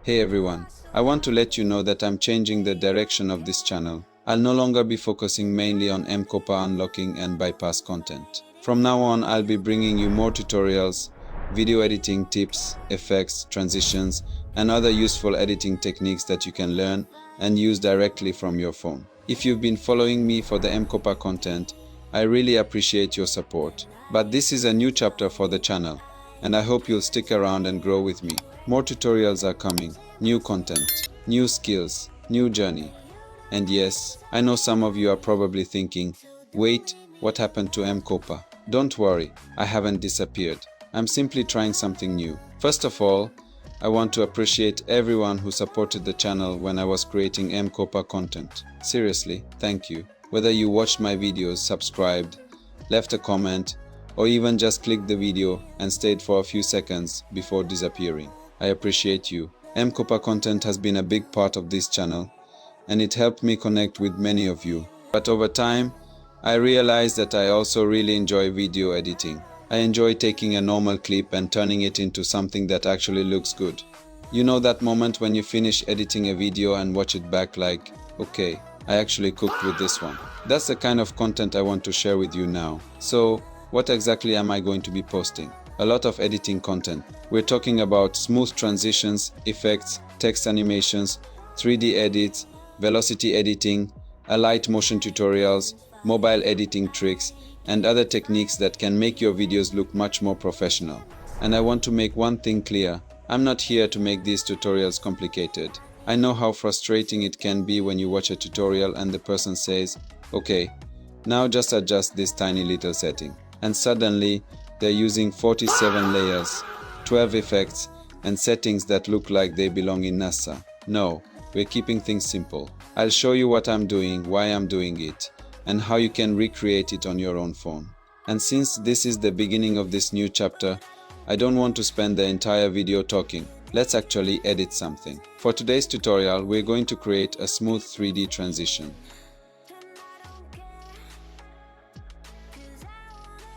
Hey everyone, I want to let you know that I'm changing the direction of this channel. I'll no longer be focusing mainly on M-KOPA unlocking and bypass content. From now on, I'll be bringing you more tutorials, video editing tips, effects, transitions, and other useful editing techniques that you can learn and use directly from your phone. If you've been following me for the M-KOPA content, I really appreciate your support. But this is a new chapter for the channel, and I hope you'll stick around and grow with me. More tutorials are coming, new content, new skills, new journey. And yes, I know some of you are probably thinking, wait, what happened to M-KOPA? Don't worry, I haven't disappeared. I'm simply trying something new. First of all, I want to appreciate everyone who supported the channel when I was creating M-KOPA content. Seriously, thank you. Whether you watched my videos, subscribed, left a comment, or even just clicked the video and stayed for a few seconds before disappearing. I appreciate you. M-KOPA content has been a big part of this channel, and it helped me connect with many of you. But over time, I realized that I also really enjoy video editing. I enjoy taking a normal clip and turning it into something that actually looks good. You know that moment when you finish editing a video and watch it back like, okay, I actually cooked with this one. That's the kind of content I want to share with you now. So, what exactly am I going to be posting? A lot of editing content. We're talking about smooth transitions, effects, text animations, 3D edits, velocity editing, Alight Motion tutorials, mobile editing tricks, and other techniques that can make your videos look much more professional. And I want to make one thing clear. I'm not here to make these tutorials complicated. I know how frustrating it can be when you watch a tutorial and the person says, okay, now just adjust this tiny little setting. And suddenly, they're using 47 layers, 12 effects, and settings that look like they belong in NASA. No, we're keeping things simple. I'll show you what I'm doing, why I'm doing it, and how you can recreate it on your own phone. And since this is the beginning of this new chapter, I don't want to spend the entire video talking. Let's actually edit something. For today's tutorial, we're going to create a smooth 3D transition.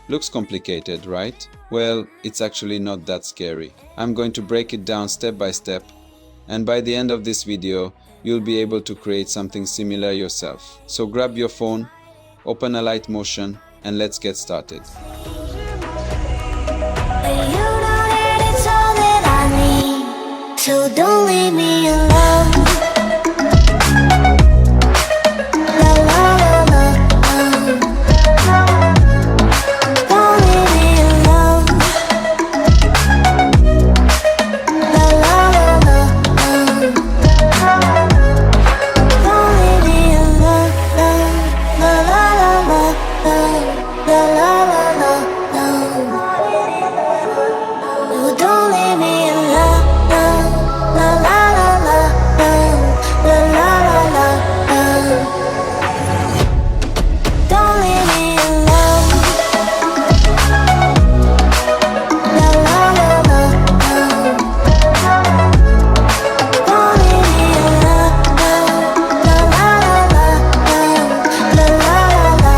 Looks complicated, right? Well, it's actually not that scary. I'm going to break it down step by step, and by the end of this video, you'll be able to create something similar yourself. So grab your phone, open Alight Motion, and let's get started. So don't leave me alone. La la la la. Don't leave me alone. La la la la. Don't leave me alone. La la la la. La la la la. No, don't leave me alone. La la la la, la la la la, don't leave me alone. La la la la, don't leave me alone. La la la la, la la la la,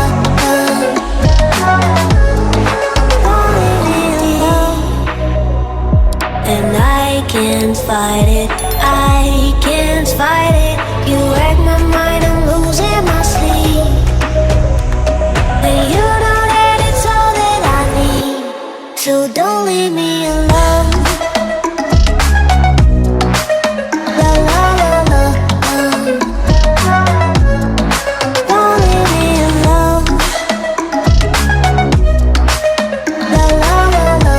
don't leave me alone. And I can't fight it, I can't fight it. You wreck my mind, I'm losing my sleep. And you know that it's all that I need. So don't leave me alone. La la la la, don't leave me alone. La la la la,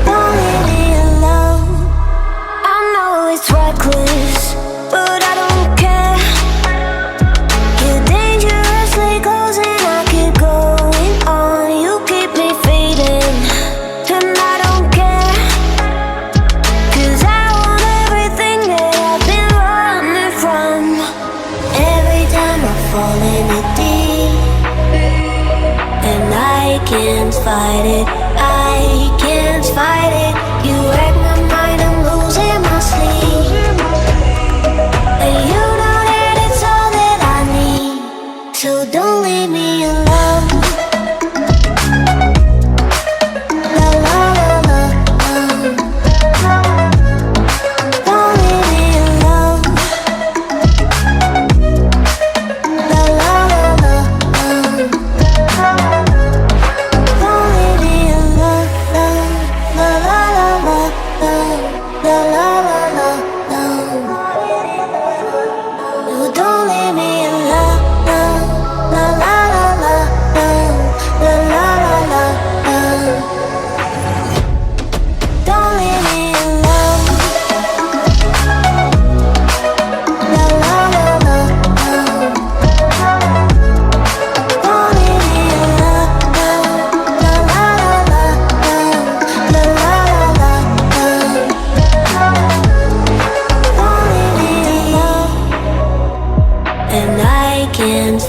don't leave me alone. I know it's reckless, but I don't care. You're dangerously close and I keep going on. You keep me fading, and I don't care. 'Cause I want everything that I've been running from. Every time I fall in it deep, and I can't fight it, I can't fight it. You wreck my mind, I'm losing my sleep. And you know that it's all that I need. So don't leave me alone. La la la la,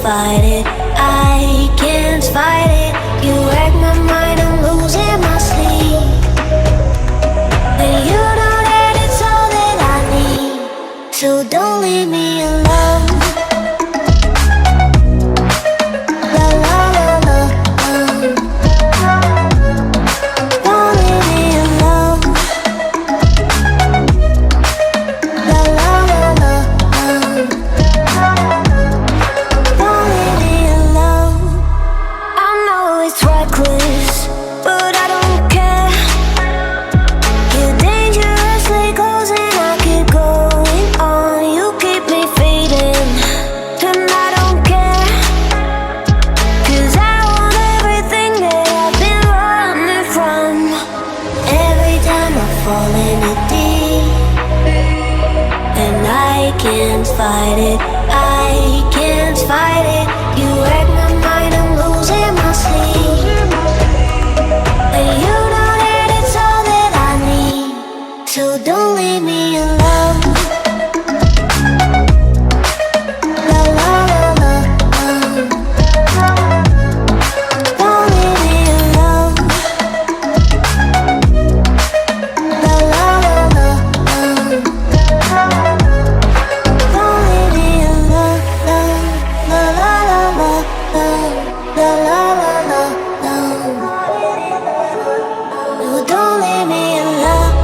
fight it, I can't fight it. You wreck my mind, I'm losing my sleep. And you know that it's all that I need, so don't leave me alone. La la la la, don't leave me alone. La la la la, don't leave me alone. I know it's reckless, but I don't care. You're dangerously close and I keep going on. You keep me fading, and I don't care. 'Cause I want everything that I've been running from. Every time I fall in it deep, and I can't fight it, I can't fight it. You wreck my mind, I'm losing my sleep. And you know that it's all that I need, so don't leave me alone. La la la la, don't leave me alone. La la la la, don't leave me alone. La la la la, la la la la, no, don't leave me alone.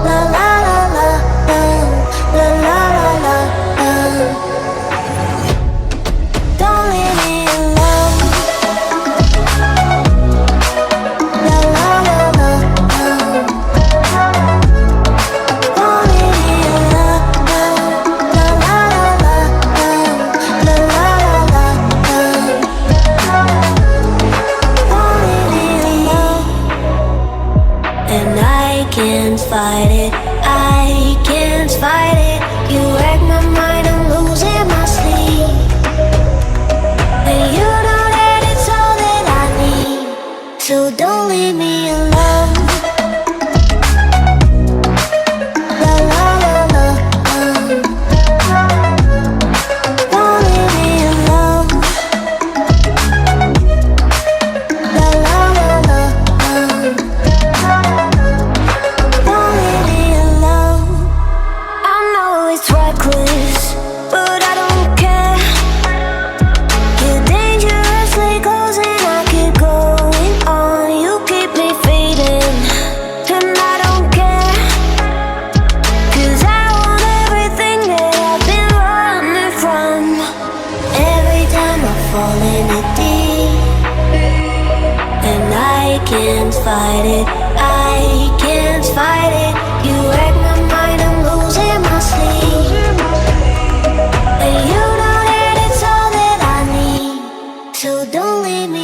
La la la la, la la la la, don't leave me alone. La la la la, don't leave me alone. La la la la, la la la la, don't leave me alone. And I can't fight it, I can't fight it. You wreck my mind, I'm losing my sleep. And you know that it's all that I need, so don't leave me alone. La la la la, don't leave me alone. La la la la, don't leave me alone. I know it's reckless, but I don't care. You're dangerously close and I keep going on. You keep me fading, and I don't care. 'Cause I want everything that I've been running from. Every time I fall in it deep, and I can't fight it, I can't fight it. You wreck my mind, I'm losing my sleep. And you know that it's all that I need, so don't leave me